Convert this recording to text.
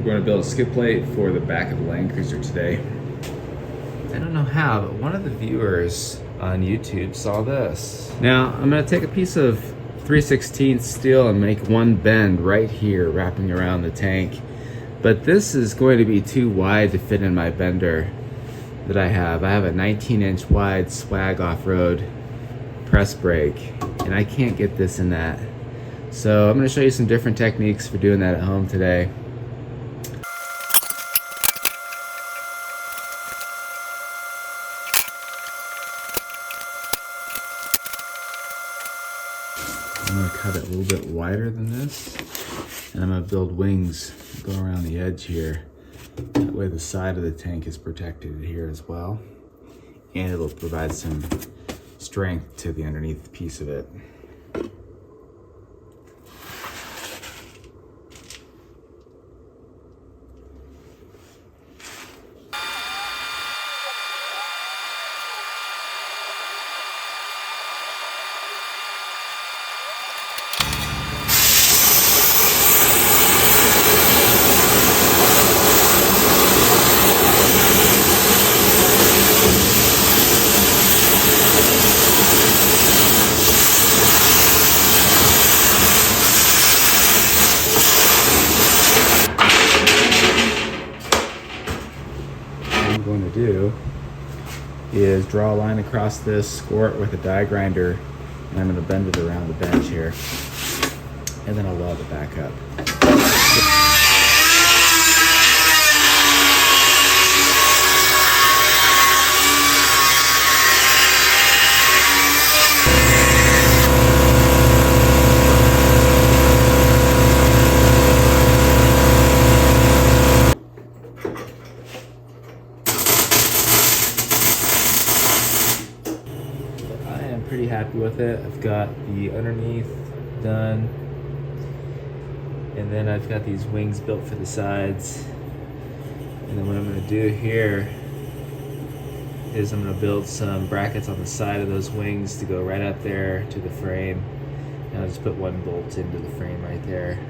We're going to build a skid plate for the back of the Land Cruiser today. I don't know how, but one of the viewers on YouTube saw this. Now, I'm going to take a piece of 3/16 steel and make one bend right here, wrapping around the tank. But this is going to be too wide to fit in my bender that I have. I have a 19-inch wide Swag off-road press brake, and I can't get this in that. So I'm going to show you some different techniques for doing that at home today. I'm going to cut it a little bit wider than this, and I'm going to build wings, go around the edge here. That way the side of the tank is protected here as well, and it'll provide some strength to the underneath piece of it. Going to do is draw a line across this, score it with a die grinder, and I'm going to bend it around the bench here, and then I'll weld it back up. Pretty happy with it. I've got the underneath done, and then I've got these wings built for the sides. And then what I'm going to do here is I'm going to build some brackets on the side of those wings to go right up there to the frame, and I'll just put one bolt into the frame right there.